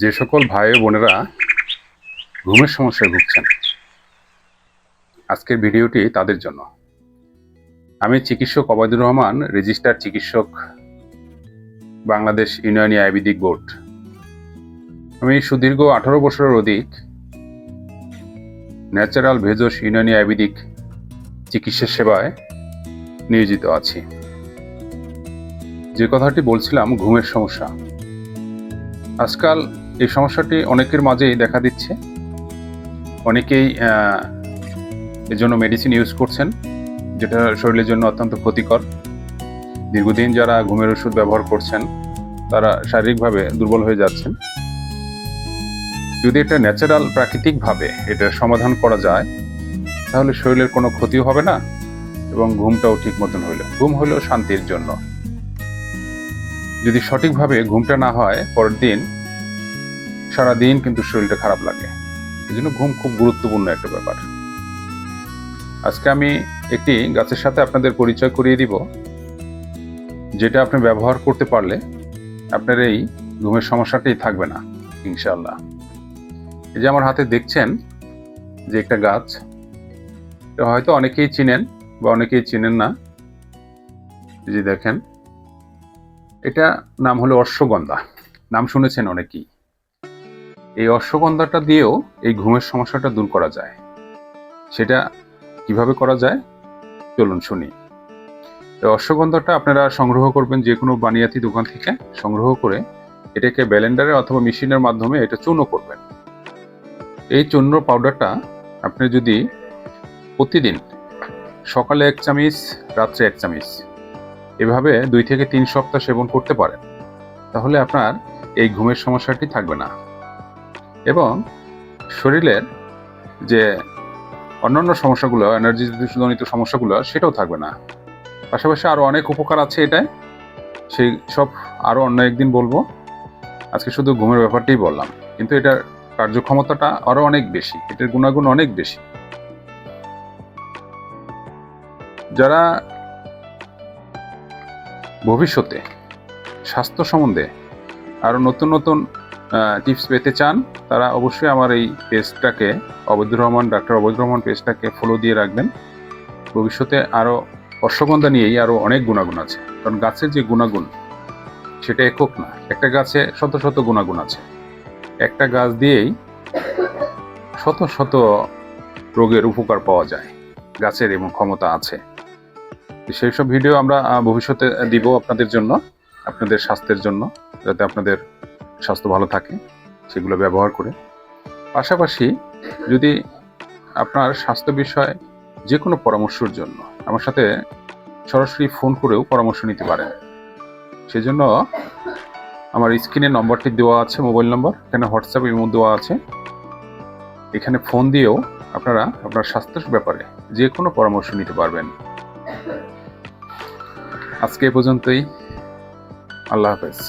যে সকল ভাই ও বোনেরা ঘুমের সমস্যায় ভুগছেন, আজকের ভিডিওটি তাদের জন্য। আমি চিকিৎসক অবায়দুর রহমান, রেজিস্টার্ড চিকিৎসক, বাংলাদেশ ইউনানি আয়ুর্বেদিক বোর্ড। আমি সুদীর্ঘ 18 বছরের অধিক ন্যাচারাল ভেষজ ইউনানি আয়ুর্বেদিক চিকিৎসা সেবায় নিয়োজিত আছি। যে কথাটি বলছিলাম, ঘুমের সমস্যা। আজকাল এই সমস্যাটি অনেকের মাঝেই দেখা দিচ্ছে। অনেকেই এর জন্য মেডিসিন ইউজ করছেন, যেটা শরীরের জন্য অত্যন্ত ক্ষতিকর। দীর্ঘদিন যারা ঘুমের ওষুধ ব্যবহার করছেন তারা শারীরিকভাবে দুর্বল হয়ে যাচ্ছেন। যদি এটা ন্যাচারাল, প্রাকৃতিকভাবে এটা সমাধান করা যায়, তাহলে শরীরের কোনো ক্ষতিও হবে না এবং ঘুমটাও ঠিক মতন হইলো। ঘুম হইলো শান্তির জন্য। যদি সঠিকভাবে ঘুমটা না হয়, পরের দিন সারাদিন কিন্তু শরীরটা খারাপ লাগে। এই জন্য ঘুম খুব গুরুত্বপূর্ণ একটা ব্যাপার। আজকে আমি একটি গাছের সাথে আপনাদের পরিচয় করিয়ে দিব, যেটা আপনি ব্যবহার করতে পারলে আপনার এই ঘুমের সমস্যাটাই থাকবে না ইনশাআল্লাহ। এই যে আমার হাতে দেখছেন যে একটা গাছ, এটা হয়তো অনেকেই চিনেন বা অনেকেই চিনেন না। এই যে দেখেন, এটা নাম হলো অশ্বগন্ধা। নাম শুনেছেন অনেকেই। এই অশ্বগন্ধাটা দিয়েও এই ঘুমের সমস্যাটা দূর করা যায়। সেটা কিভাবে করা যায় চলুন শুনি। এই অশ্বগন্ধাটা আপনারা সংগ্রহ করবেন যে কোনো বানিয়াতি দোকান থেকে। সংগ্রহ করে এটাকে ব্লেন্ডারে অথবা মেশিনের মাধ্যমে এটা চূর্ণ করবেন। এই চূর্ণ পাউডারটা আপনি যদি প্রতিদিন সকালে 1 চামচ, রাত্রে 1 চামচ, এভাবে 2 থেকে 3 সপ্তাহ সেবন করতে পারেন, তাহলে আপনার এই ঘুমের সমস্যাটি থাকবে না এবং শরীরের যে অন্যান্য সমস্যাগুলো, এনার্জি জনিত সমস্যাগুলো, সেটাও থাকবে না। পাশাপাশি আরও অনেক উপকার আছে এটায়, সেই সব আরও অন্য একদিন বলবো। আজকে শুধু ঘুমের ব্যাপারটাই বললাম, কিন্তু এটার কার্যক্ষমতাটা আরও অনেক বেশি, এটার গুণাগুণ অনেক বেশি। যারা ভবিষ্যতে স্বাস্থ্য সম্বন্ধে আরও নতুন নতুন টিপস পেতে চান, তারা অবশ্যই আমার এই পেজটাকে, অবৈদুর রহমান, ডাক্তার অবৈদুর রহমান পেজটাকে ফলো দিয়ে রাখবেন। ভবিষ্যতে আরও অশ্বগন্ধা নিয়েই আরও অনেক গুণাগুণ আছে। কারণ গাছের যে গুণাগুণ সেটা একক না, একটা গাছে শত শত গুণাগুণ আছে। একটা গাছ দিয়েই শত শত রোগের উপকার পাওয়া যায়, গাছের এবং ক্ষমতা আছে। সেই সব ভিডিও আমরা ভবিষ্যতে দিব আপনাদের জন্য, আপনাদের স্বাস্থ্যের জন্য, যাতে আপনাদের স্বাস্থ্য ভালো থাকে সেগুলো ব্যবহার করে। পাশাপাশি যদি আপনার স্বাস্থ্য বিষয়ে যে কোনো পরামর্শের জন্য আমার সাথে সরাসরি ফোন করেও পরামর্শ নিতে পারেন। সেজন্য আমার স্ক্রিনে নম্বরটি দেওয়া আছে, মোবাইল নম্বর, এখানে হোয়াটসঅ্যাপ ইমো দেওয়া আছে। এখানে ফোন দিয়েও আপনারা আপনার স্বাস্থ্যের ব্যাপারে যে কোনো পরামর্শ নিতে পারবেন। আজকে এ পর্যন্তই। আল্লাহ হাফেজ।